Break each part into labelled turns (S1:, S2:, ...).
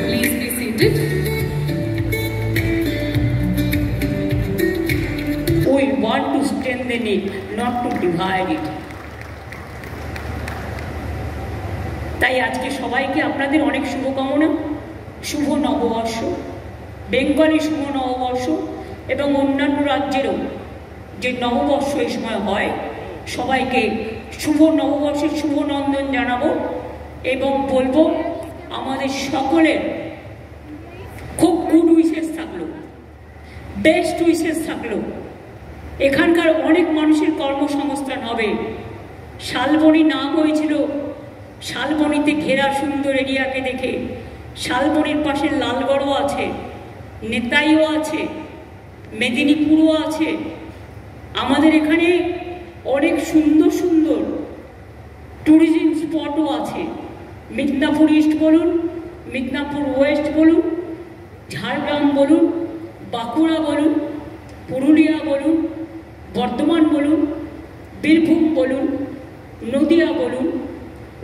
S1: Please be seated.
S2: We want to strengthen it, not to divide it. তাই আজকে সবাইকে আপনাদের অনেক শুভকামনা, শুভ নববর্ষ, বেঙ্গলি শুভ নববর্ষ এবং অন্যান্য রাজ্যেরও যে নববর্ষ এই সময় হয়, সবাইকে শুভ নববর্ষের শুভ নন্দন জানাবো এবং বলবো আমাদের সকলের খুব গুড উইশেস থাকলো, বেস্ট উইশেস থাকলো। এখানকার অনেক মানুষের কর্মসংস্থান হবে। শালবনী নাম হয়েছিল শালবনীতে ঘেরা সুন্দর এরিয়াকে দেখে। শালবনীর পাশে লালগড়ও আছে, নেতাইও আছে, মেদিনীপুরও আছে। আমাদের এখানে অনেক সুন্দর সুন্দর ট্যুরিজম স্পটও আছে। মিদনাপুর ইস্ট বলুন, মিদনাপুর ওয়েস্ট বলুন, ঝাড়গ্রাম বলুন, বাঁকুড়া বলুন, পুরুলিয়া বলুন, বর্ধমান বলুন, বীরভূম বলুন, নদিয়া বলুন,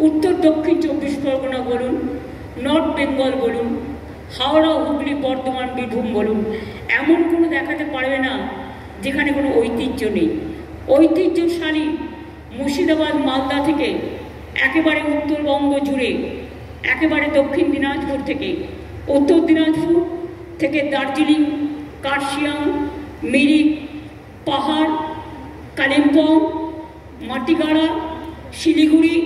S2: উত্তর দক্ষিণ 24 পরগনা বলুন, নর্থ বেঙ্গল বলুন, হাওড়া, হুগলি, বর্ধমান, বীরভূম বলুন, এমন কোনো দেখাতে পারবে না যেখানে কোনো ঐতিহ্য নেই। ঐতিহ্যশালী মুর্শিদাবাদ, মালদা থেকে একেবারে উত্তরবঙ্গ জুড়ে, একেবারে দক্ষিণ দিনাজপুর থেকে উত্তর দিনাজপুর থেকে দার্জিলিং, কার্শিয়াং, মিরিক, পাহাড়, কালিম্পং, মাটিগাড়া, শিলিগুড়ি,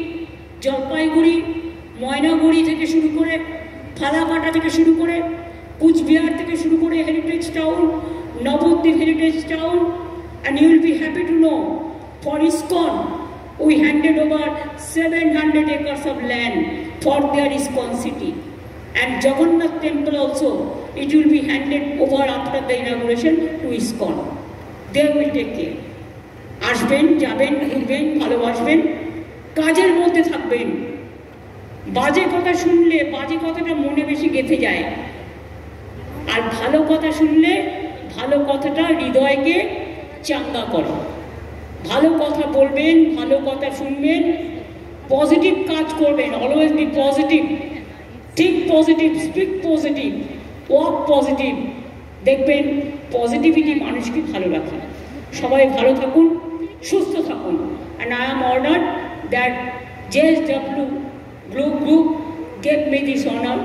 S2: জলপাইগুড়ি, ময়নাগুড়ি থেকে শুরু করে, ফালাকাটা থেকে শুরু করে, কুচবিহার থেকে শুরু করে heritage town, Nabadwip heritage town, and you will be happy to know for ISKCON we handed over 700 acres of land for their ISKCON city, and Jagannath temple also it will be handed over after the inauguration to ISKCON. They will take care. আসবেন, যাবেন, ঘুরবেন, ভালোবাসবেন, কাজের মধ্যে থাকবেন। বাজে কথা শুনলে বাজে কথাটা মনে বেশি গেঁথে যায়, আর ভালো কথা শুনলে ভালো কথাটা হৃদয়কে চাঙ্গা করে। ভালো কথা বলবেন, ভালো কথা শুনবেন, পজিটিভ কাজ করবেন, always be positive, think positive, speak positive, walk positive. দেখবেন পজিটিভিটি মানুষকে ভালো রাখে। সবাই ভালো থাকুন, সুস্থ থাকুন। And I am honored that JSW Group gave me this honor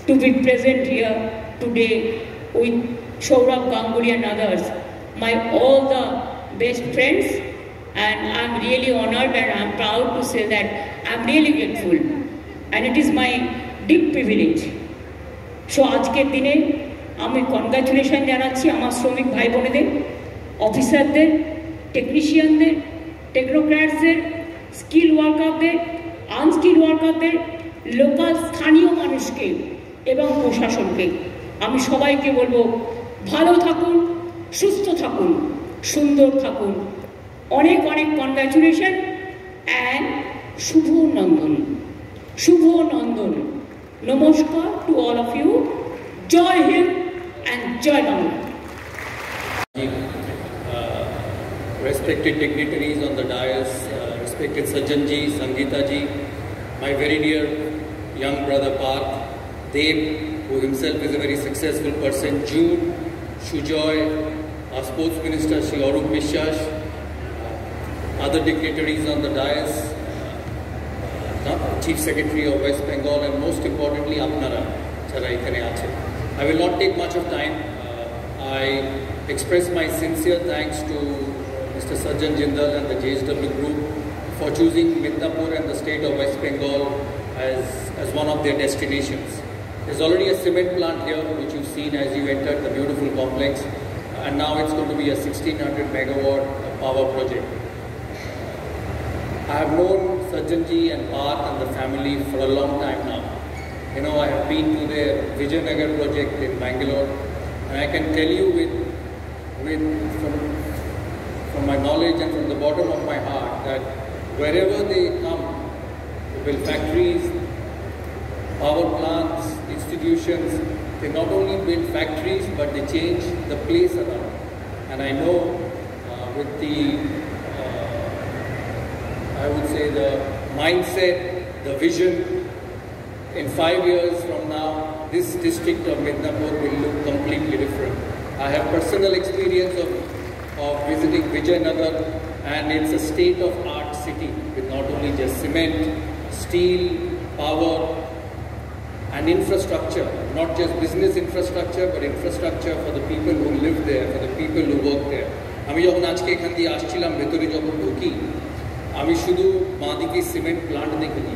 S2: to be present here today with Saurabh Ganguly and others, my all the best friends, and I'm really honored and I'm proud to say that I'm really grateful, and it is my deep privilege. So আজকের দিনে আমি congratulation জানাচ্ছি আমার শ্রমিক ভাই বোনেদের, অফিসারদের, টেকনিশিয়ানদের, টেকনোক্র্যাটসদের, skill ওয়ার্কারদের, unskilled ওয়ার্কারদের, local স্থানীয় মানুষকে এবং প্রশাসনকে। আমি সবাইকে বলবো ভালো থাকুন, সুস্থ থাকুন, সুন্দর থাকুন। অনেক অনেক কনগ্রাচুলেশন অ্যান্ড শুভ নন্দন, শুভ নন্দন। নমস্কার টু অল অফ ইউ। জয় হিন্দ অ্যান্ড জয় Bangla.
S3: Respected dignitaries on the dais, respected Sajjan ji, Sangeeta ji, my very dear young brother Parth, Dev, who himself is a very successful person, Jude, Shujoy, our sports minister Shri Arup Vishwas, other dignitaries on the dais, Chief Secretary of West Bengal, and most importantly, Apnara, jara ekhane ache. I will not take much of time. I express my sincere thanks to Mr. Sajjan Jindal and the JSW Group for choosing Midnapur and the state of West Bengal as one of their destinations. There's already a cement plant here, which you've seen as you entered the beautiful complex, and now it's going to be a 1600 megawatt power project. I have known Sajjan ji and Parth and the family for a long time now. You know, I have been to their Vijayanagar project in Bangalore, and I can tell you from my knowledge and from the bottom of my heart that wherever they come to build factories, power plants, institutions, they not only build factories but they change the place around. And I know with the, I would say the mindset, the vision, in 5 years from now, this district of Midnapur will look completely different. I have personal experience of visiting Vijayanagar, and it's a state-of-art city with not only just cement, steel, power, and infrastructure, not just business infrastructure, but infrastructure for the people who live there, for the people who work there. আমি যখন আজকে এখান দিয়ে আসছিলাম ভেতরে যখন ঢুকি, আমি শুধু বাঁ দিকে সিমেন্ট প্লান্ট দেখিনি,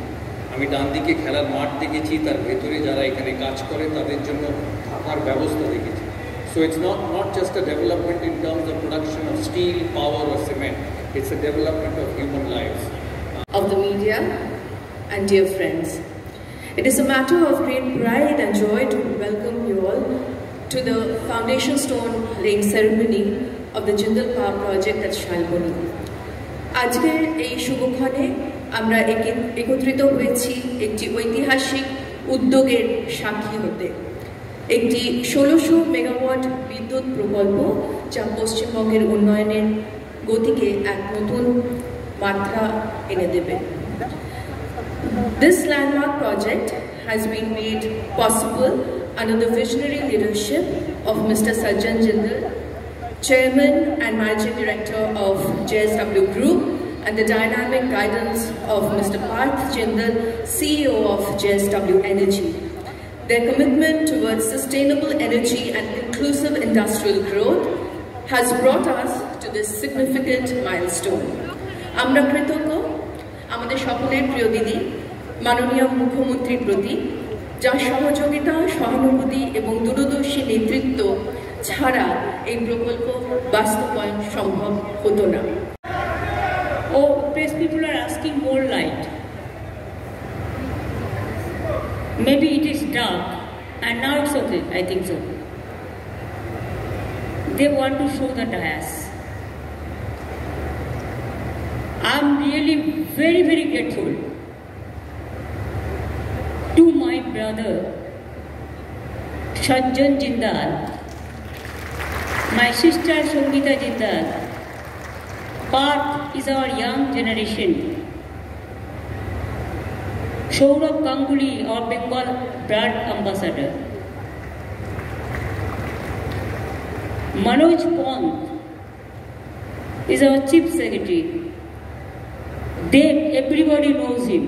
S3: আমি ডান দিকে খেলার মাঠ দেখেছি, তার ভেতরে যারা এখানে কাজ করে তাদের জন্য থাকার ব্যবস্থা দেখেছি. So it's not just a development in terms of production of steel, power or cement, it's a development of human lives.
S1: Of the media and dear friends, it is a matter of great pride and joy to welcome you all to the foundation stone laying ceremony of the Jindal Power Project at Shalboni. আজকের এই শুভক্ষণে আমরা একত্রিত হয়েছি একটি ঐতিহাসিক উদ্যোগের সাক্ষী হতে, একটি 1600 মেগাওয়াট বিদ্যুৎ প্রকল্প যা পশ্চিমবঙ্গের উন্নয়নের গতিকে এক নতুন মাত্রা এনে দেবে. This landmark project has been made possible under the visionary leadership of Mr. Sajjan Jindal, Chairman and Managing Director of JSW Group, and the dynamic guidance of Mr. Parth Jindal, CEO of JSW Energy. Their commitment towards sustainable energy and inclusive industrial growth has brought us to this significant milestone. আমরা কৃতজ্ঞ আমাদের সকলের প্রিয় দিদি মাননীয় মুখ্যমন্ত্রীর প্রতি, যার সহযোগিতা, সহানুভূতি এবং দূরদর্শী নেতৃত্ব ছাড়া এই প্রকল্প বাস্তবায়ন সম্ভব হতো না.
S2: Oh, press people are asking more light. Maybe it is dark, and now it's okay, I think so. They want to show the dais. I'm really very, very grateful to my brother Sajjan Jindal, my sister Sangeeta Jindal. Parth is our young generation. Saurabh Ganguly, our Bengal brand ambassador. Manoj Pant is our chief secretary. Dev, everybody knows him.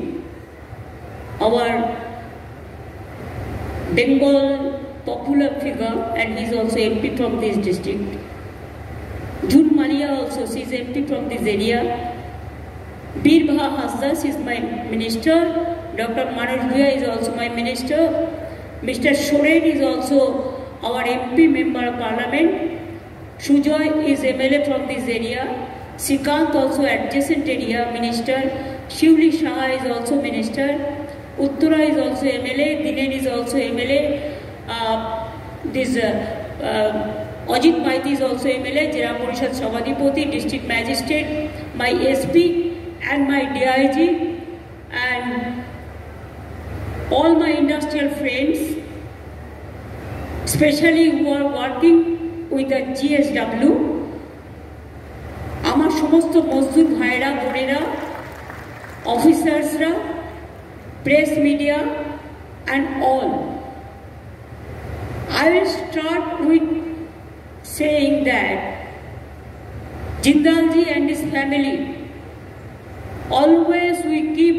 S2: Our Bengal popular figure, and he is also MP from this district. Jun Malia also, she is MP from this area. Birbha Hasdas is my minister. Dr. Manoj Bhuya is also my minister. Mr. Soren is also our MP member of parliament. Sujoy is MLA from this area. Sikant also adjacent area minister. Shivli Shah is also minister. Uttara is also MLA. Dinen is also MLA. Ajit Maiti is also MLA. Jira Morishad Savadipoti, district magistrate, my SP and my DIG, and all my industrial friends, especially who are working with the GSW, আমার সমস্ত মজদুর ভাইরা বোনেরা, অফিসার্সরা, press media and all. I will start with saying that Jindalji and his family always we keep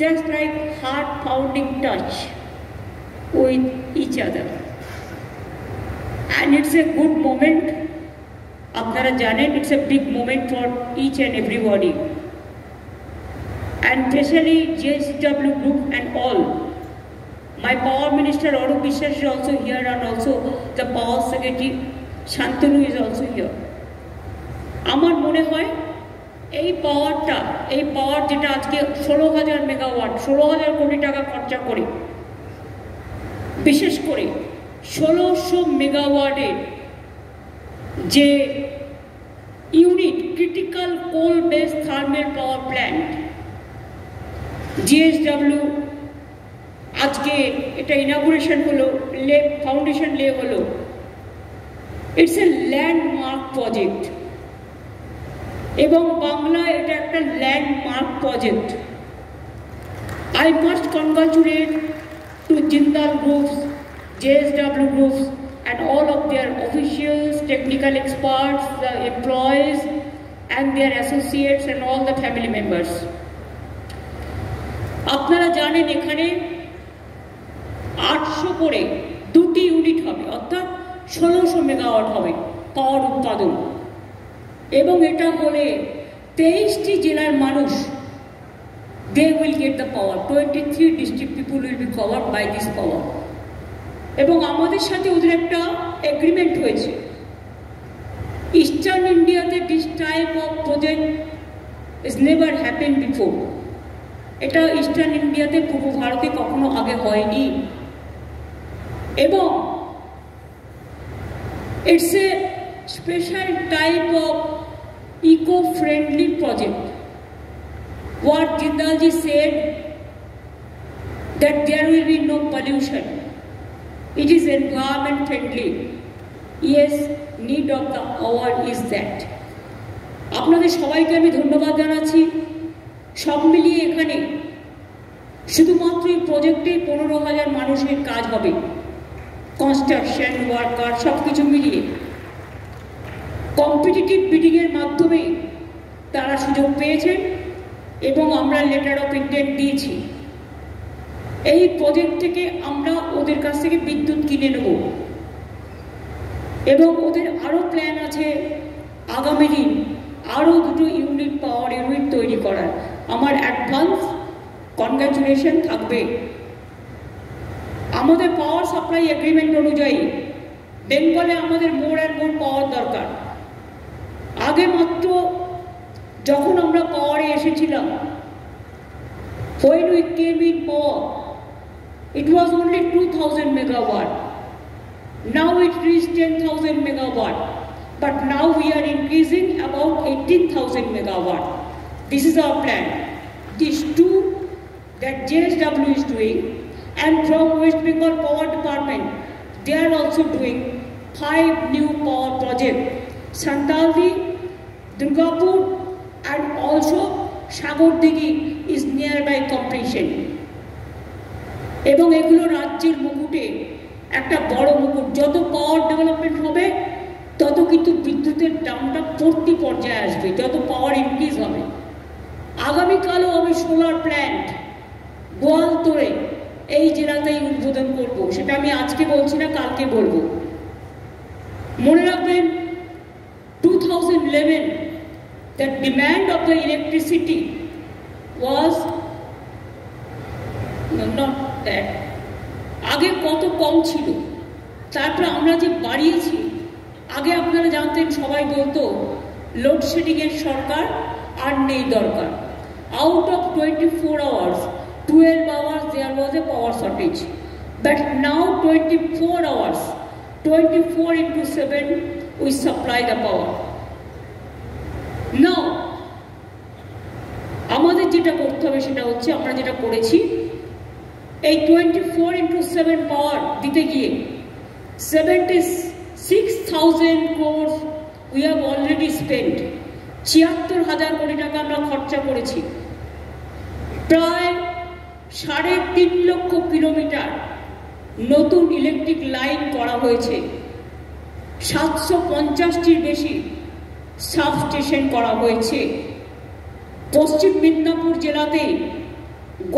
S2: just like heart-pounding touch with each other, and it's a good moment. Apnara janen, it's a big moment for each and everybody, and especially JSW Group and all. My Power Minister Arup বিশ্বাস is also here, and also the Power Secretary Shantanu is also here. আমার মনে হয় এই পাওয়ার যেটা আজকে 16,000 megawatt, 16,000 কোটি টাকা খরচা করে, বিশেষ করে 1600 মেগাওয়াটের যে ইউনিট, ক্রিটিক্যাল কোল base thermal power plant, GSW আজকে এটা ইনাগুরেশন হলো, ফাউন্ডেশন লে হলো। ইটস এ ল্যান্ডমার্ক প্রজেক্ট, এবং বাংলায় এটা একটা landmark project. I must congratulate to Jindal Groups, JSW Groups, and all of their officials, technical experts, the employees, and their associates, and all the family members. আপনারা জানেন এখানে 800 করে 2টি unit হবে, অর্থাৎ 1600 মেগাওয়াট হবে পাওয়ার উৎপাদন, এবং এটা হলে 23টি জেলার মানুষ they will get the power. 23 district people will be covered by this power. এবং আমাদের সাথে ওদের একটা এগ্রিমেন্ট হয়েছে। ইস্টার্ন ইন্ডিয়াতে this type of project is never happen before. এটা ইস্টার্ন ইন্ডিয়াতে পূর্ব ভারতে কখনো আগে হয়নি, এবং it's a special type of eco-friendly project. What Jindalji said, that there will be no pollution. It is environment friendly. Yes, need of the hour is that. আপনাদের সবাইকে আমি ধন্যবাদ জানাচ্ছি। সব মিলিয়ে এখানে শুধুমাত্র এই প্রজেক্টে 15,000 মানুষের কাজ হবে, কনস্ট্রাকশন ওয়ার্কার সব কিছু মিলিয়ে। কম্পিটিটিভ বিডিংয়ের মাধ্যমে তারা সুযোগ পেয়েছেন এবং আমরা লেটার অফ ইন্টেন্ট দিয়েছি। এই প্রজেক্ট থেকে আমরা ওদের কাছ থেকে বিদ্যুৎ কিনে নেব, এবং ওদের আরও প্ল্যান আছে আগামী দিন আরও 2টো ইউনিট পাওয়ার ইউনিট তৈরি করার। আমার অ্যাডভান্স কনগ্র্যাচুলেশন থাকবে। আমাদের পাওয়ার সাপ্লাই এগ্রিমেন্ট অনুযায়ী বেঙ্গলে আমাদের মোর অ্যান্ড মোর পাওয়ার দরকার। আগে মাত্র যখন আমরা পাওয়ারে এসেছিলাম, when we came in power, it was only 2,000 megawatt. Now it reached 10,000 megawatt, but now we are increasing about 18,000 megawatt. This is our plan. These two that JSW is doing, and from West Bengal Power Department, they are also doing 5 new power projects. Sandaldi, Durgapur, and also Shagordigi is nearby completion. এবং এগুলো রাজ্যের মুকুটে একটা বড় মুকুট। যত power development হবে তত কিন্তু বিদ্যুতের দামটা প্রতি পর্যায়ে আসবে, যত পাওয়ার ইনক্রিজ হবে। আগামীকালও আমি সোলার প্ল্যান্ট গোয়ালতোড়ে এই জেলাতেই উদ্বোধন করব। সেটা আমি আজকে বলছি না, কালকে বলবো। মনে রাখবেন 2011 the demand of the electricity was not that, আগে কত কম ছিল, তারপর আমরা যে বাড়িয়েছি। আগে আপনারা জানতেন, সবাই বলতো লোডশেডিং এর সরকার আর নেই দরকার। Out of 24 hours 12 hours there was a power shortage, but now 24 hours 24 into 7 we supply the power. Now আমাদের যেটা করতে হবে সেটা হচ্ছে, আমরা যেটা করেছি, এই 24 into 7 পাওয়ার দিতে গিয়ে 76,000 crores we have already spent। 76,000 কোটি টাকা আমরা খরচা করেছি। প্রায় 3.5 লক্ষ কিলোমিটার নতুন ইলেকট্রিক লাইন করা হয়েছে। 750টির বেশি সাবস্টেশন করা হয়েছে। পশ্চিম মিদনাপুর জেলাতে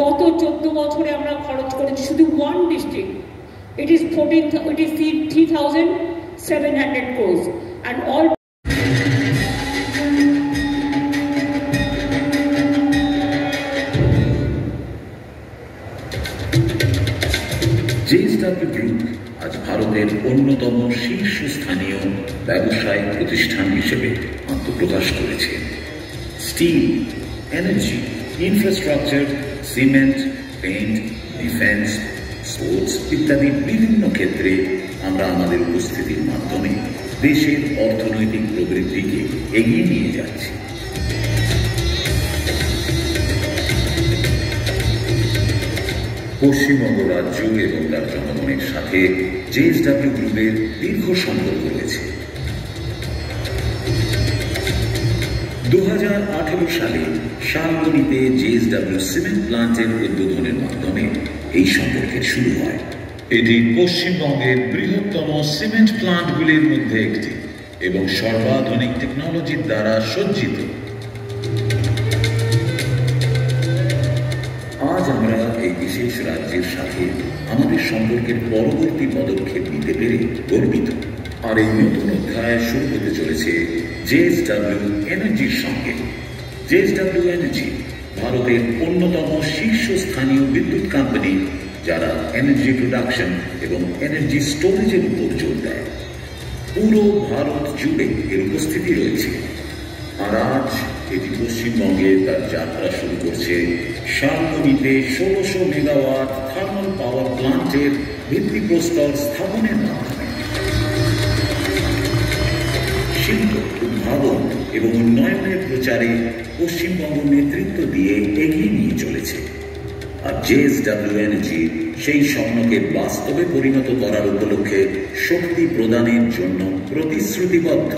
S2: গত 14 বছরে আমরা খরচ করেছি শুধু one district, it is 3,700 crores, and all
S4: JSW Group আজ ভারতের অন্যতম শীর্ষস্থানীয় ব্যবসায়িক প্রতিষ্ঠান হিসেবে আত্মপ্রকাশ করেছে। Steel, energy, infrastructure, cement, paint, defence, sports ইত্যাদি বিভিন্ন ক্ষেত্রে আমরা আমাদের উপস্থিতির মাধ্যমে দেশের অর্থনৈতিক প্রবৃদ্ধিকে এগিয়ে নিয়ে যাচ্ছি। পশ্চিমবঙ্গ রাজ্য এবং তার জনগণের সাথে JSW গ্রুপের দীর্ঘ সম্পর্ক রয়েছে। 2018 সালে শালবনীতে JSW সিমেন্ট প্লান্টের উদ্বোধনের মাধ্যমে এই সম্পর্কের শুরু হয়। এটি পশ্চিমবঙ্গের বৃহত্তম সিমেন্ট প্লান্টগুলির মধ্যে একটি এবং সর্বাধুনিক টেকনোলজির দ্বারা সজ্জিত। আজ আমরা এই বিশেষ রাজ্যের সাথে আমাদের সম্পর্কের পরবর্তী পদক্ষেপ নিতে পেরে গর্বিত। আর এই নতুন অধ্যায় শুরু হতে চলেছে জেএসডব্লিউ এনার্জির সঙ্গে। জেএসডব্লিউ এনার্জি ভারতের অন্যতম শীর্ষস্থানীয় বিদ্যুৎ কোম্পানি, যারা এনার্জি প্রোডাকশন এবং এনার্জি স্টোরেজের উপর জোর দেয়। পুরো ভারত জুড়ে এর উপস্থিতি রয়েছে। আর আজ এটি পশ্চিমবঙ্গে তার যাত্রা শুরু করছে শালবনীতে 1600 মেগাওয়াট থার্মাল পাওয়ার প্লান্টের ভিত্তিপ্রস্তর স্থাপনের মাধ্যমে। শিল্প, উদ্ভাবন এবং উন্নয়নের প্রচারে পশ্চিমবঙ্গ নেতৃত্ব দিয়ে এগিয়ে নিয়ে চলেছে। আর জেএসডব্লিউ এনার্জি সেই স্বপ্নকে বাস্তবে পরিণত করার উপলক্ষে শক্তি প্রদানের জন্য প্রতিশ্রুতিবদ্ধ।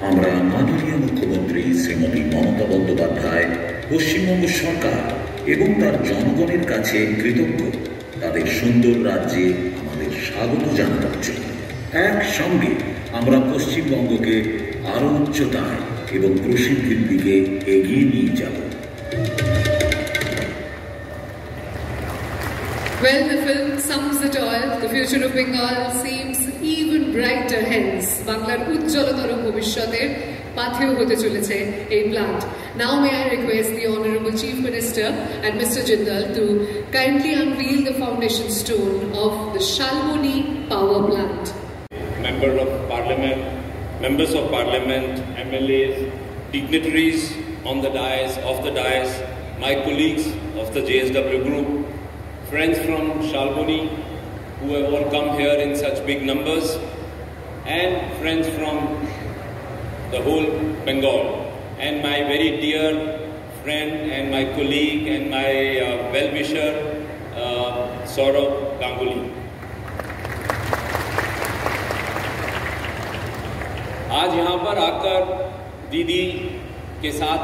S4: আমরা মাননীয় মুখ্যমন্ত্রী শ্রীমতী মমতা বন্দ্যোপাধ্যায়, পশ্চিমবঙ্গ সরকার এবং তার জনগণের কাছে কৃতজ্ঞ তাদের সুন্দর রাজ্যে আমাদের স্বাগত জানানোর জন্য। একসঙ্গে আমরা পশ্চিমবঙ্গকে আরো উচ্চতায় এবং প্রসিদ্ধির দিকে এগিয়ে নিয়ে যাব।
S5: Well, the film sums it all. The future of Bengal seems even brighter. Hence, Banglar ujjolotar bhobishyoter patheo hote choleche ei plant. Now may I request the Honourable Chief Minister and Mr. Jindal to kindly unveil the foundation stone of the Shalboni Power Plant.
S6: Members of Parliament, MLAs, dignitaries on the dais, off the dais, my colleagues of the JSW Group, friends from Shalboni who have all come here in such big numbers, and friends from the whole Bengal, and my very dear friend and my colleague and my well-wisher Saurabh Ganguly. आज यहाँ पर आकर दीदी के साथ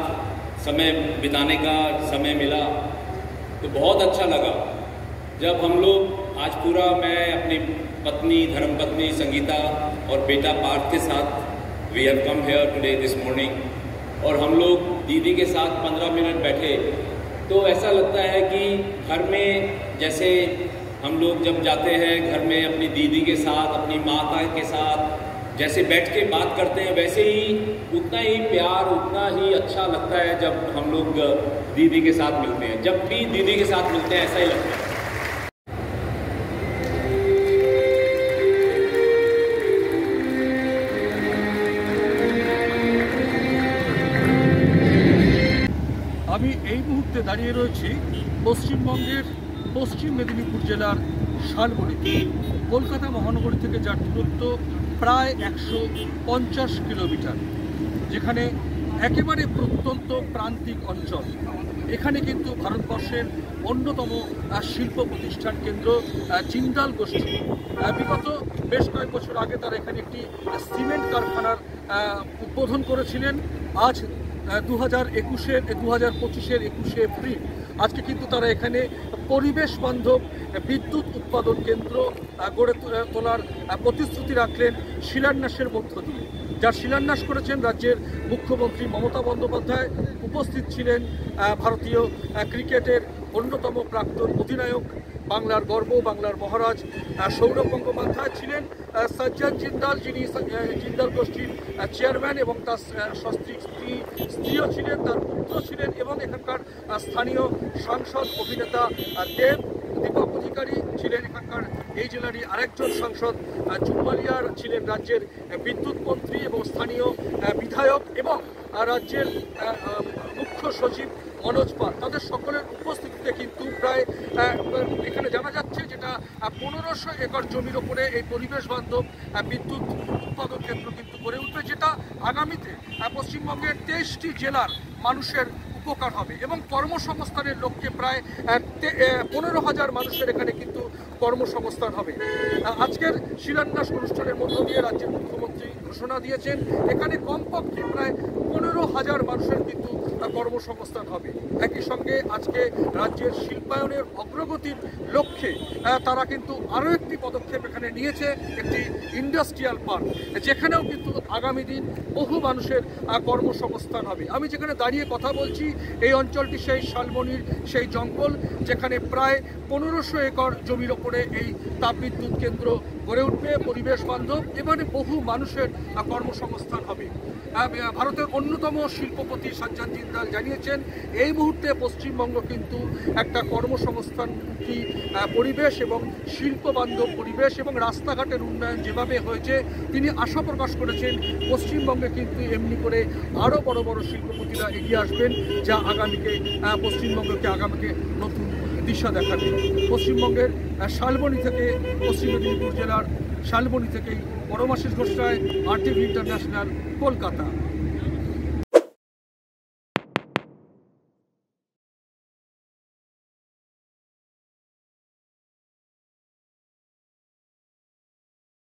S6: समय बिताने का समय मिला तो बहुत अच्छा लगा। जब हम लोग आज पूरा, मैं अपनी पत्नी, धर्मपत्नी संगीता और बेटा पार्थ के साथ we have come here today this morning, और हम लोग दीदी के साथ 15 मिनट बैठे तो ऐसा लगता है कि घर में जैसे हम लोग जब जाते हैं घर में अपनी दीदी के साथ, अपनी माता के साथ जैसे बैठ के बात करते हैं, वैसे ही उतना ही प्यार, उतना ही अच्छा लगता है जब हम लोग दीदी के साथ मिलते हैं। जब भी दीदी के साथ मिलते हैं ऐसा ही लगता है।
S7: আমি এই মুহূর্তে দাঁড়িয়ে রয়েছি পশ্চিমবঙ্গের পশ্চিম মেদিনীপুর জেলার শালবনীতে। কলকাতা মহানগরী থেকে যার দূরত্ব প্রায় 150 কিলোমিটার, যেখানে একেবারে প্রত্যন্ত প্রান্তিক অঞ্চল। এখানে কিন্তু ভারতবর্ষের অন্যতম শিল্প প্রতিষ্ঠান কেন্দ্র জিন্দাল গোষ্ঠী বিগত বেশ কয়েক বছর আগে তারা এখানে একটি সিমেন্ট কারখানার উদ্বোধন করেছিলেন। আজ 2025-এর 21শে এপ্রিল আজকে কিন্তু তারা এখানে পরিবেশ বান্ধব বিদ্যুৎ উৎপাদন কেন্দ্র গড়ে তোলার প্রতিশ্রুতি রাখলেন শিলান্যাসের মধ্য দিয়ে, যার শিলান্যাস করেছেন রাজ্যের মুখ্যমন্ত্রী মমতা বন্দ্যোপাধ্যায়। উপস্থিত ছিলেন ভারতীয় ক্রিকেটের অন্যতম প্রাক্তন অধিনায়ক, বাংলার গর্ব, বাংলার মহারাজ সৌরভ গঙ্গোপাধ্যায় ছিলেন, সজ্জন জিন্দাল যিনি জিন্দাল গোষ্ঠীর চেয়ারম্যান, এবং তার স্ত্রীও ছিলেন, তার পুত্র ছিলেন, এবং এখানকার স্থানীয় সাংসদ অভিনেতা দীপক অধিকারী ছিলেন এখানকার এই জেলারই আরেকজন সাংসদ, জুম্মালিয়ার ছিলেন রাজ্যের বিদ্যুৎ মন্ত্রী এবং স্থানীয় বিধায়ক, এবং রাজ্যের মুখ্য সচিব মনোজ পাল। তাদের সকলের উপস্থিতিতে কিন্তু প্রায় এখানে জানা যাচ্ছে যেটা 1500 একর জমির ওপরে এই পরিবেশ বান্ধব বিদ্যুৎ উৎপাদন কেন্দ্র কিন্তু গড়ে উঠবে, যেটা আগামীতে পশ্চিমবঙ্গের 23টি জেলার মানুষের উপকার হবে এবং কর্মসংস্থানের লক্ষ্যে প্রায় 15,000 মানুষের এখানে কিন্তু কর্মসংস্থান হবে। আজকের শিলান্যাস অনুষ্ঠানের মধ্য দিয়ে রাজ্যের মুখ্যমন্ত্রী ঘোষণা দিয়েছেন এখানে কমপক্ষে প্রায় 15,000 মানুষের কিন্তু কর্মসংস্থান হবে। একই সঙ্গে আজকে রাজ্যের শিল্পায়নের অগ্রগতির লক্ষ্যে তারা কিন্তু আরও একটি পদক্ষেপ এখানে নিয়েছে, একটি ইন্ডাস্ট্রিয়াল পার্ক, যেখানেও কিন্তু আগামী দিন বহু মানুষের কর্মসংস্থান হবে। আমি যেখানে দাঁড়িয়ে কথা বলছি এই অঞ্চলটি সেই শালবনির সেই জঙ্গল, যেখানে প্রায় 1500 একর জমির ওপরে এই তাপবিদ্যুৎ কেন্দ্র গড়ে উঠবে, পরিবেশ বান্ধব, এবারে বহু মানুষের কর্মসংস্থান হবে। ভারতের অন্যতম শিল্পপতি সজ্জন জিন্দাল জানিয়েছেন এই মুহূর্তে পশ্চিমবঙ্গ কিন্তু একটা কর্মসংস্থানমুখী পরিবেশ এবং শিল্পবান্ধব পরিবেশ এবং রাস্তাঘাটের উন্নয়ন যেভাবে হয়েছে তিনি আশা প্রকাশ করেছেন পশ্চিমবঙ্গে কিন্তু এমনি করে আরও বড় বড় শিল্পপতিরা এগিয়ে আসবেন, যা পশ্চিমবঙ্গকে আগামীকে নতুন দিশা দেখাবে। পশ্চিমবঙ্গের শালবনি থেকে, পশ্চিম মেদিনীপুর জেলার শালবনি থেকেই পরমাশিস ঘোষ রায়, RTV ইন্টারন্যাশনাল, কলকাতা।